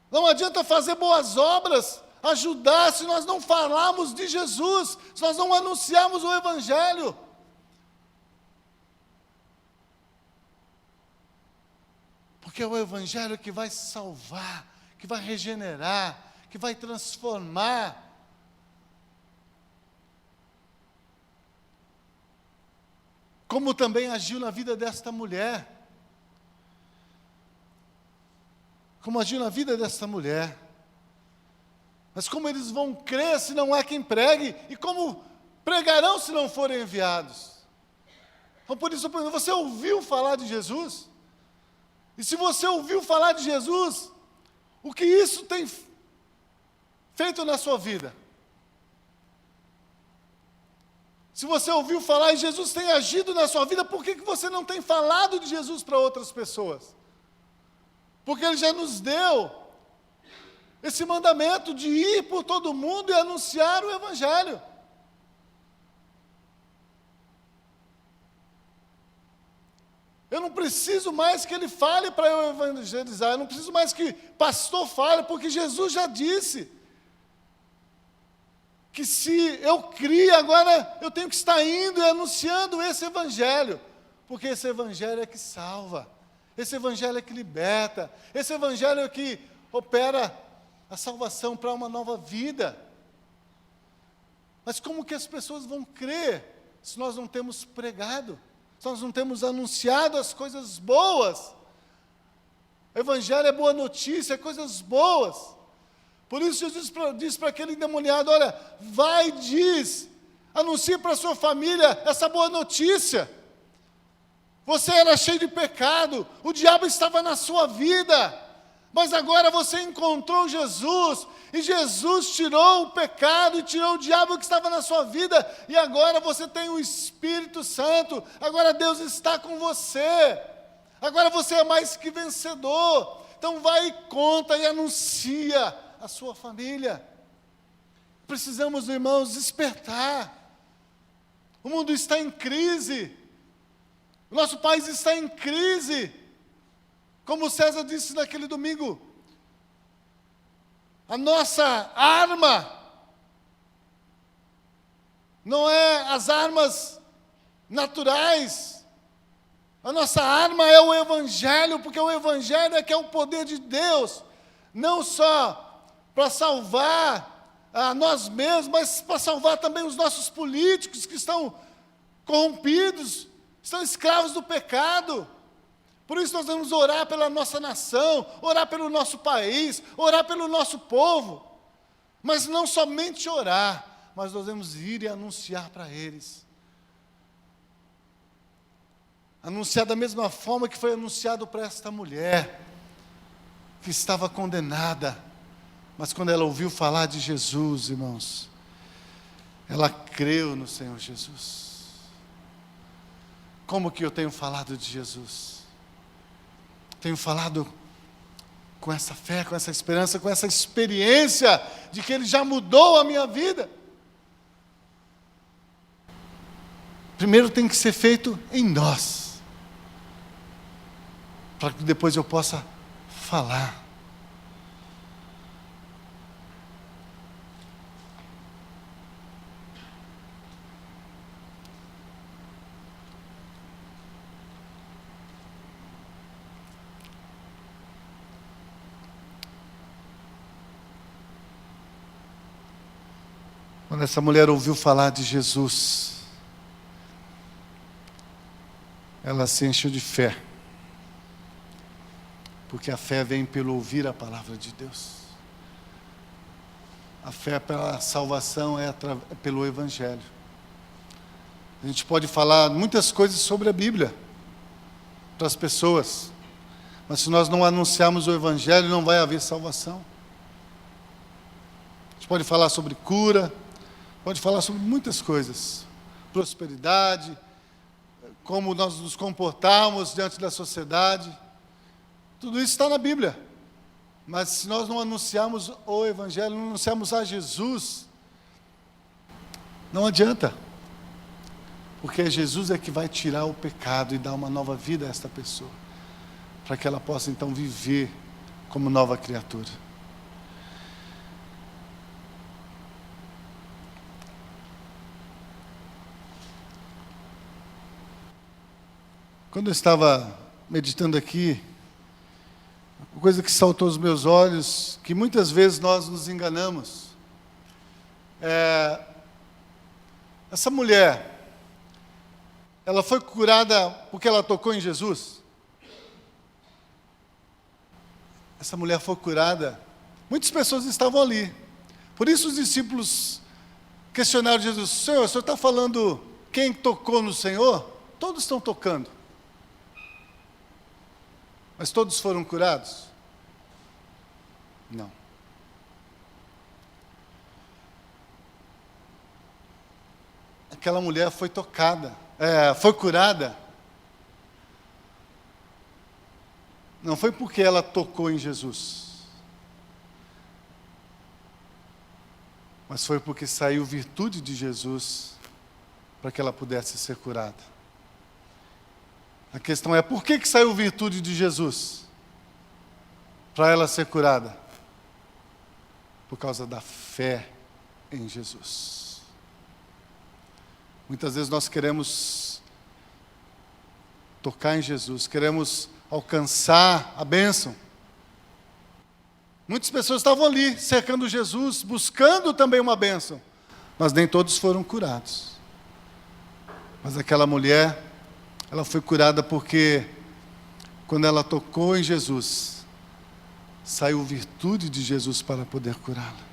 Não adianta fazer boas obras, ajudar, se nós não falarmos de Jesus, se nós não anunciarmos o Evangelho. Porque é o Evangelho que vai salvar, que vai regenerar, que vai transformar. Como também agiu na vida desta mulher. Como agiu na vida desta mulher. Mas como eles vão crer se não há quem pregue? E como pregarão se não forem enviados? Então, por isso, você ouviu falar de Jesus? E se você ouviu falar de Jesus, o que isso tem feito na sua vida? Se você ouviu falar e Jesus tem agido na sua vida, por que você não tem falado de Jesus para outras pessoas? Porque Ele já nos deu esse mandamento de ir por todo mundo e anunciar o Evangelho. Eu não preciso mais que Ele fale para eu evangelizar, eu não preciso mais que pastor fale, porque Jesus já disse. que se eu criei, agora eu tenho que estar indo e anunciando esse evangelho, porque esse evangelho é que salva, esse evangelho é que liberta, esse evangelho é que opera a salvação para uma nova vida. Mas como que as pessoas vão crer se nós não temos pregado, se nós não temos anunciado as coisas boas? O evangelho é boa notícia, é coisas boas. Por isso Jesus diz para aquele endemoniado: olha, vai, diz, anuncie para a sua família essa boa notícia. Você era cheio de pecado, o diabo estava na sua vida, mas agora você encontrou Jesus, e Jesus tirou o pecado e tirou o diabo que estava na sua vida, e agora você tem o Espírito Santo, agora Deus está com você, agora você é mais que vencedor. Então vai e conta e anuncia a sua família. Precisamos, irmãos, despertar. O mundo está em crise, o nosso país está em crise. Como César disse naquele domingo, a nossa arma não é as armas naturais, a nossa arma é o Evangelho, porque o Evangelho é que é o poder de Deus, não só para salvar a nós mesmos, mas para salvar também os nossos políticos que estão corrompidos, estão escravos do pecado. Por isso nós vamos orar pela nossa nação, orar pelo nosso país, orar pelo nosso povo. Mas não somente orar, mas nós vamos ir e anunciar para eles. Anunciar da mesma forma que foi anunciado para esta mulher, que estava condenada. Mas quando ela ouviu falar de Jesus, irmãos, ela creu no Senhor Jesus. Como que eu tenho falado de Jesus? Tenho falado com essa fé, com essa esperança, com essa experiência de que Ele já mudou a minha vida. Primeiro tem que ser feito em nós, para que depois eu possa falar. Quando essa mulher ouviu falar de Jesus, ela se encheu de fé, porque a fé vem pelo ouvir a palavra de Deus. A fé pela salvação é pelo Evangelho. A gente pode falar muitas coisas sobre a Bíblia para as pessoas, mas se nós não anunciarmos o Evangelho, não vai haver salvação. A gente pode falar sobre cura, pode falar sobre muitas coisas, prosperidade, como nós nos comportamos diante da sociedade, tudo isso está na Bíblia, mas se nós não anunciarmos o Evangelho, não anunciarmos a Jesus, não adianta, porque Jesus é que vai tirar o pecado e dar uma nova vida a esta pessoa, para que ela possa então viver como nova criatura. Quando eu estava meditando aqui, uma coisa que saltou aos meus olhos, que muitas vezes nós nos enganamos, essa mulher, ela foi curada porque ela tocou em Jesus? Essa mulher foi curada, muitas pessoas estavam ali, por isso os discípulos questionaram Jesus: Senhor, o Senhor está falando quem tocou no Senhor? Todos estão tocando. Mas todos foram curados? Não. Aquela mulher foi tocada, foi curada. Não foi porque ela tocou em Jesus, mas foi porque saiu virtude de Jesus para que ela pudesse ser curada. A questão é, por que saiu virtude de Jesus? Para ela ser curada? Por causa da fé em Jesus. Muitas vezes nós queremos tocar em Jesus, queremos alcançar a bênção. Muitas pessoas estavam ali, cercando Jesus, buscando também uma bênção, mas nem todos foram curados. Mas aquela mulher, ela foi curada porque, quando ela tocou em Jesus, saiu virtude de Jesus para poder curá-la.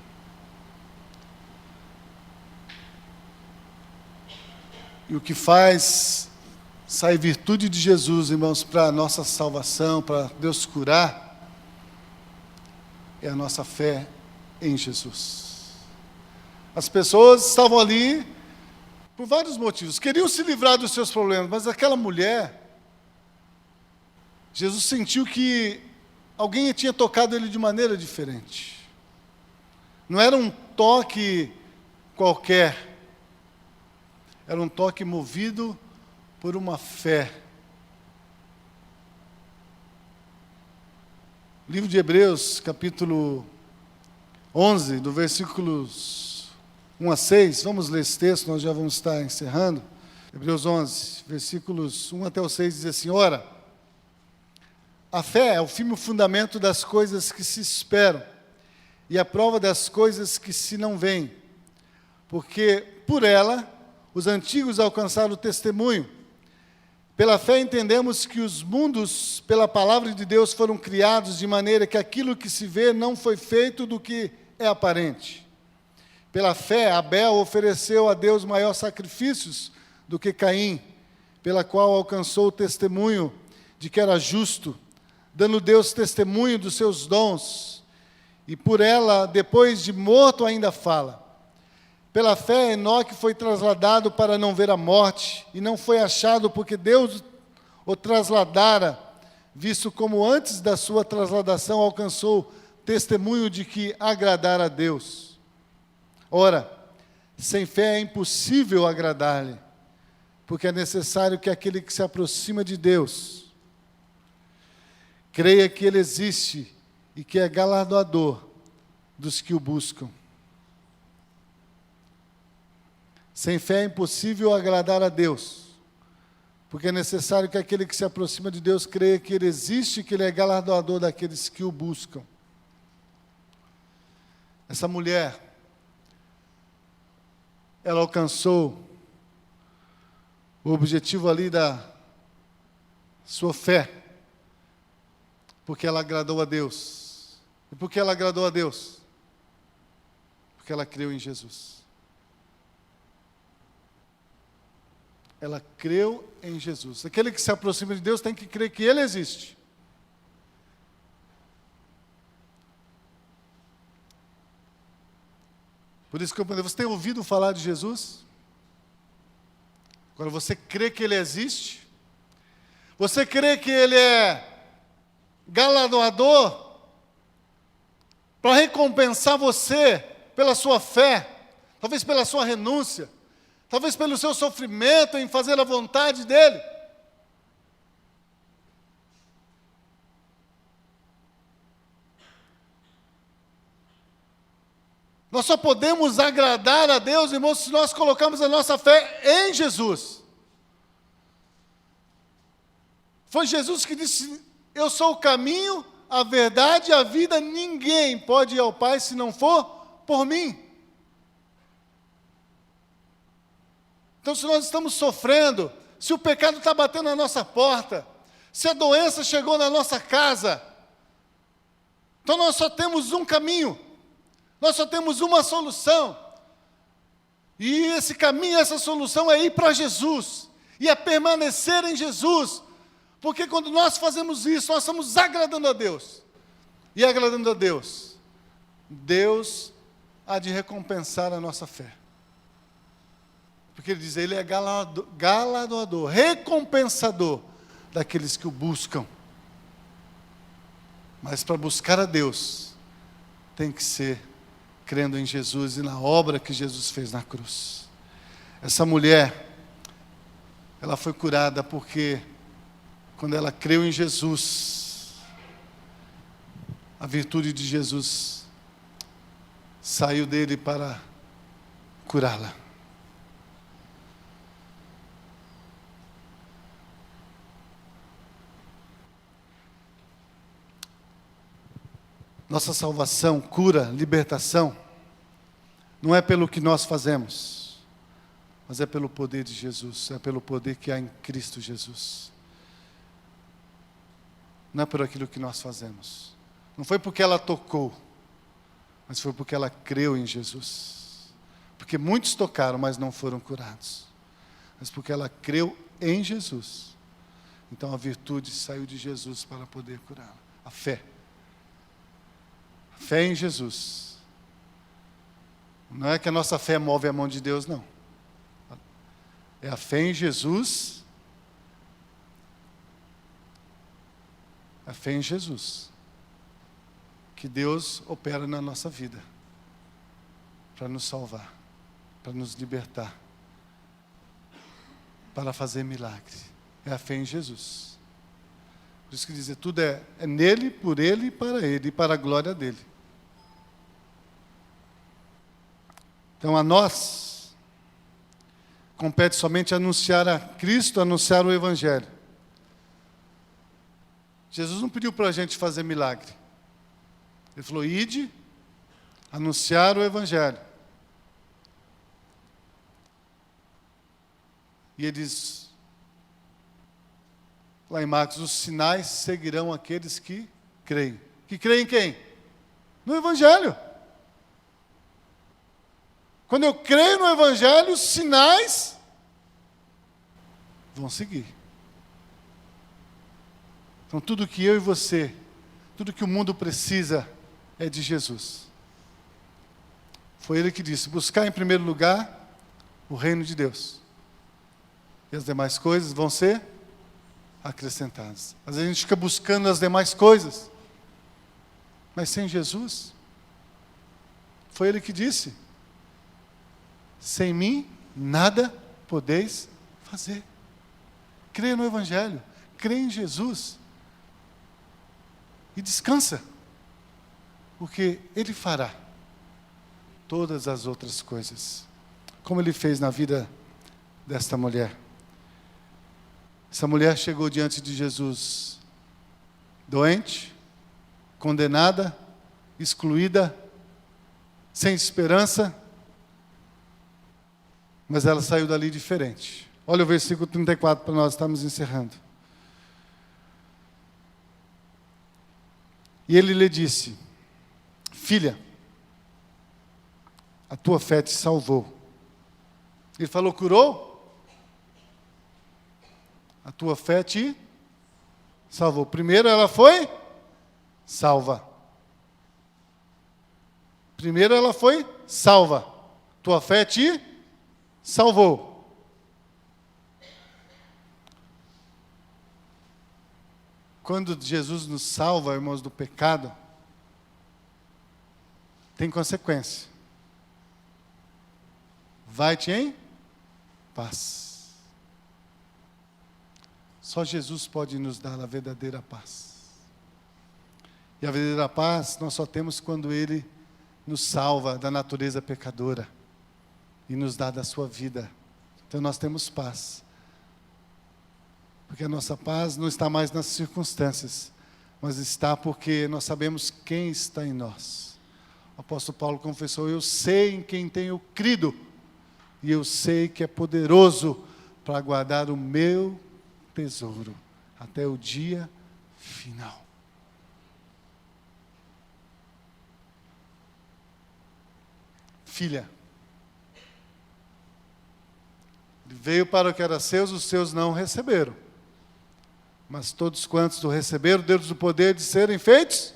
E o que faz sair virtude de Jesus, irmãos, para a nossa salvação, para Deus curar, é a nossa fé em Jesus. As pessoas estavam ali por vários motivos, queriam se livrar dos seus problemas, mas aquela mulher, Jesus sentiu que alguém tinha tocado ele de maneira diferente. Não era um toque qualquer, era um toque movido por uma fé. Livro de Hebreus, capítulo 11, do versículos 1 a 6, vamos ler esse texto, nós já vamos estar encerrando. Hebreus 11, versículos 1 até o 6, diz assim: Ora, a fé é o firme fundamento das coisas que se esperam, e a prova das coisas que se não veem, porque por ela os antigos alcançaram o testemunho. Pela fé entendemos que os mundos, pela palavra de Deus, foram criados de maneira que aquilo que se vê não foi feito do que é aparente. Pela fé, Abel ofereceu a Deus maior sacrifícios do que Caim, pela qual alcançou o testemunho de que era justo, dando Deus testemunho dos seus dons, e por ela, depois de morto, ainda fala. Pela fé, Enoque foi trasladado para não ver a morte, e não foi achado porque Deus o trasladara, visto como antes da sua trasladação alcançou testemunho de que agradara a Deus. Ora, sem fé é impossível agradar-lhe, porque é necessário que aquele que se aproxima de Deus creia que Ele existe e que é galardoador dos que o buscam. Sem fé é impossível agradar a Deus, porque é necessário que aquele que se aproxima de Deus creia que Ele existe e que Ele é galardoador daqueles que o buscam. Essa mulher, ela alcançou o objetivo ali da sua fé, porque ela agradou a Deus. E por que ela agradou a Deus? Porque ela creu em Jesus. Ela creu em Jesus. Aquele que se aproxima de Deus tem que crer que Ele existe. Por isso que eu pergunto, você tem ouvido falar de Jesus? Agora, você crê que Ele existe? Você crê que Ele é galardoador para recompensar você pela sua fé, talvez pela sua renúncia, talvez pelo seu sofrimento em fazer a vontade dEle? Nós só podemos agradar a Deus, irmãos, se nós colocarmos a nossa fé em Jesus. Foi Jesus que disse: eu sou o caminho, a verdade e a vida, ninguém pode ir ao Pai se não for por mim. Então, se nós estamos sofrendo, se o pecado está batendo na nossa porta, se a doença chegou na nossa casa, então nós só temos um caminho, nós só temos uma solução. E esse caminho, essa solução é ir para Jesus, e é permanecer em Jesus, porque quando nós fazemos isso, nós estamos agradando a Deus. E agradando a Deus, Deus há de recompensar a nossa fé. Porque Ele diz, Ele é galardoador, recompensador daqueles que o buscam. Mas para buscar a Deus, tem que ser crendo em Jesus e na obra que Jesus fez na cruz. Essa mulher, ela foi curada porque, quando ela creu em Jesus, a virtude de Jesus saiu dele para curá-la. Nossa salvação, cura, libertação, não é pelo que nós fazemos, mas é pelo poder de Jesus, é pelo poder que há em Cristo Jesus. Não é por aquilo que nós fazemos. Não foi porque ela tocou, mas foi porque ela creu em Jesus. Porque muitos tocaram, mas não foram curados. Mas porque ela creu em Jesus. Então a virtude saiu de Jesus para poder curá-la. A fé. A fé em Jesus. Não é que a nossa fé move a mão de Deus, não. É a fé em Jesus. A fé em Jesus. Que Deus opera na nossa vida. Para nos salvar. Para nos libertar. Para fazer milagre. É a fé em Jesus. Por isso que dizer, tudo é nele, por ele e para a glória dele. Então a nós compete somente anunciar a Cristo, anunciar o Evangelho. Jesus não pediu para a gente fazer milagre. Ele falou, ide, anunciar o Evangelho. E ele diz, lá em Marcos, os sinais seguirão aqueles que creem. Que creem em quem? No Evangelho. Quando eu creio no Evangelho, os sinais vão seguir. Então tudo que eu e você, tudo que o mundo precisa é de Jesus. Foi Ele que disse, buscar em primeiro lugar o reino de Deus. E as demais coisas vão ser acrescentadas. Às vezes a gente fica buscando as demais coisas, mas sem Jesus, foi Ele que disse, sem mim nada podeis fazer. Creia no Evangelho, creia em Jesus e descansa, porque Ele fará todas as outras coisas, como Ele fez na vida desta mulher. Essa mulher chegou diante de Jesus doente, condenada, excluída, sem esperança, mas ela saiu dali diferente. Olha o versículo 34 para nós estarmos encerrando. E ele lhe disse, filha, a tua fé te salvou. Ele falou, curou? A tua fé te salvou. Primeiro ela foi salva. Primeiro ela foi salva. Tua fé te salvou. Quando Jesus nos salva, irmãos, do pecado, tem consequência. Vai-te em paz. Só Jesus pode nos dar a verdadeira paz. E a verdadeira paz nós só temos quando Ele nos salva da natureza pecadora e nos dá da sua vida. Então nós temos paz. Porque a nossa paz não está mais nas circunstâncias, mas está porque nós sabemos quem está em nós. O apóstolo Paulo confessou, eu sei em quem tenho crido, e eu sei que é poderoso para guardar o meu tesouro até o dia final. Filha, ele veio para o que era seus, os seus não receberam. Mas todos quantos o receberam, deu-lhes o poder de serem feitos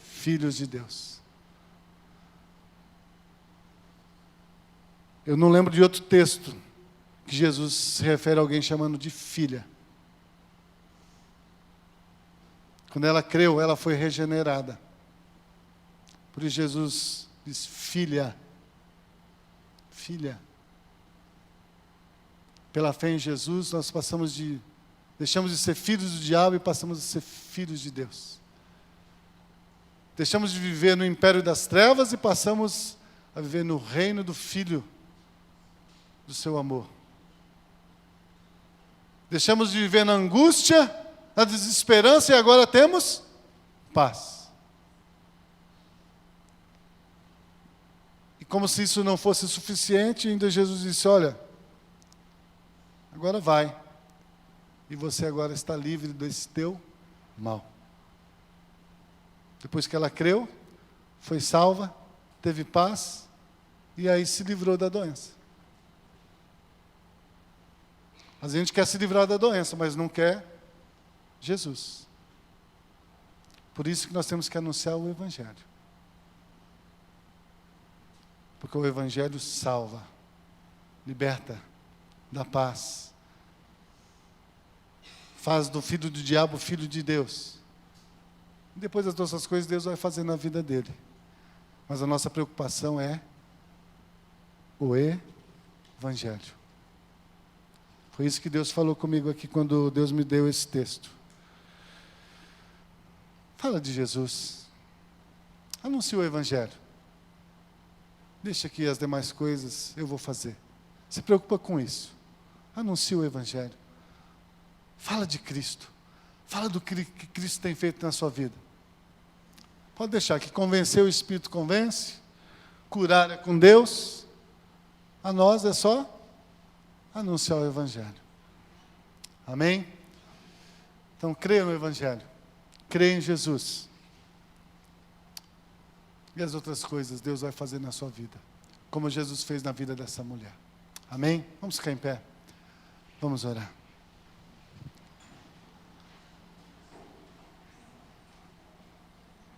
filhos de Deus. Eu não lembro de outro texto que Jesus se refere a alguém chamando de filha. Quando ela creu, ela foi regenerada. Por isso Jesus diz, filha. Filha. Pela fé em Jesus, nós deixamos de ser filhos do diabo e passamos a ser filhos de Deus. Deixamos de viver no império das trevas e passamos a viver no reino do Filho do seu amor. Deixamos de viver na angústia, na desesperança, e agora temos paz. E como se isso não fosse suficiente, ainda Jesus disse: olha, agora vai. E você agora está livre desse teu mal. Depois que ela creu, foi salva, teve paz, e aí se livrou da doença. A gente quer se livrar da doença, mas não quer Jesus. Por isso que nós temos que anunciar o Evangelho. Porque o Evangelho salva, liberta, dá paz. Faz do filho do diabo o filho de Deus. E depois das nossas coisas, Deus vai fazer na vida dele. Mas a nossa preocupação é o Evangelho. Foi isso que Deus falou comigo aqui quando Deus me deu esse texto. Fala de Jesus. Anuncia o Evangelho. Deixa que as demais coisas eu vou fazer. Se preocupa com isso. Anuncia o Evangelho. Fala de Cristo. Fala do que Cristo tem feito na sua vida. Pode deixar que convencer o Espírito convence. Curar é com Deus. A nós é só anunciar o Evangelho. Amém? Então, creia no Evangelho. Creia em Jesus. E as outras coisas Deus vai fazer na sua vida. Como Jesus fez na vida dessa mulher. Amém? Vamos ficar em pé. Vamos orar.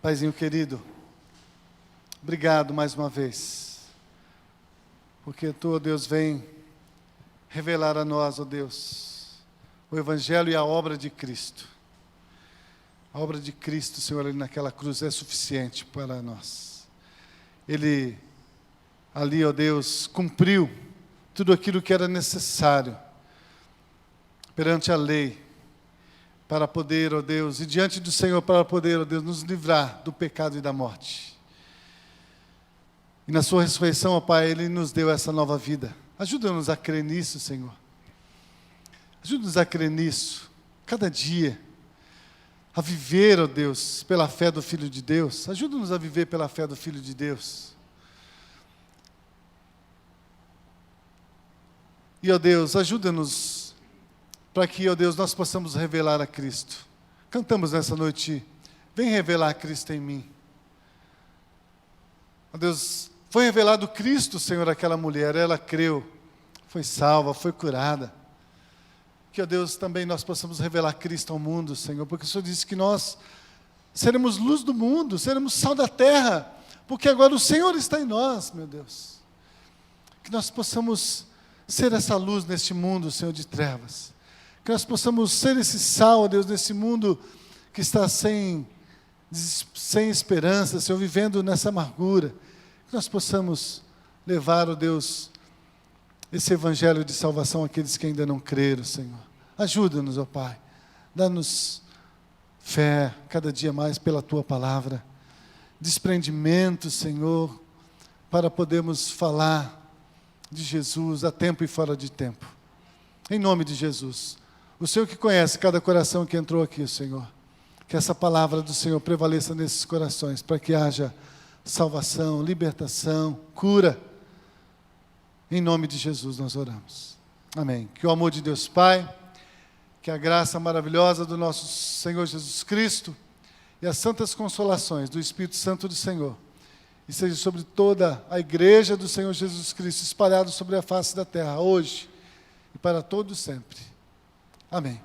Paizinho querido, obrigado mais uma vez. Porque Tu, ó Deus, vem revelar a nós, ó Deus, o Evangelho e a obra de Cristo. A obra de Cristo, Senhor, ali naquela cruz é suficiente para nós. Ele, ali, ó Deus, cumpriu tudo aquilo que era necessário perante a lei, para poder, ó Deus, e diante do Senhor, para poder, ó Deus, nos livrar do pecado e da morte. E na sua ressurreição, ó Pai, Ele nos deu essa nova vida. Ajuda-nos a crer nisso, Senhor. Ajuda-nos a crer nisso, cada dia. A viver, ó Deus, pela fé do Filho de Deus. Ajuda-nos a viver pela fé do Filho de Deus. E, ó Deus, ajuda-nos para que, ó Deus, nós possamos revelar a Cristo. Cantamos nessa noite: vem revelar a Cristo em mim. Ó Deus, foi revelado Cristo, Senhor, àquela mulher. Ela creu, foi salva, foi curada. Que, ó Deus, também nós possamos revelar Cristo ao mundo, Senhor, porque o Senhor disse que nós seremos luz do mundo, seremos sal da terra, porque agora o Senhor está em nós, meu Deus. Que nós possamos ser essa luz neste mundo, Senhor, de trevas. Que nós possamos ser esse sal, ó Deus, nesse mundo que está sem esperança, Senhor, vivendo nessa amargura. Que nós possamos levar, ó Deus, esse evangelho de salvação àqueles que ainda não creram, Senhor. Ajuda-nos, ó Pai. Dá-nos fé cada dia mais pela Tua palavra. Desprendimento, Senhor, para podermos falar de Jesus a tempo e fora de tempo. Em nome de Jesus. O Senhor que conhece cada coração que entrou aqui, Senhor. Que essa palavra do Senhor prevaleça nesses corações, para que haja salvação, libertação, cura. Em nome de Jesus nós oramos. Amém. Que o amor de Deus Pai, que a graça maravilhosa do nosso Senhor Jesus Cristo e as santas consolações do Espírito Santo do Senhor, e seja sobre toda a igreja do Senhor Jesus Cristo, espalhada sobre a face da terra, hoje e para todos sempre. Amém.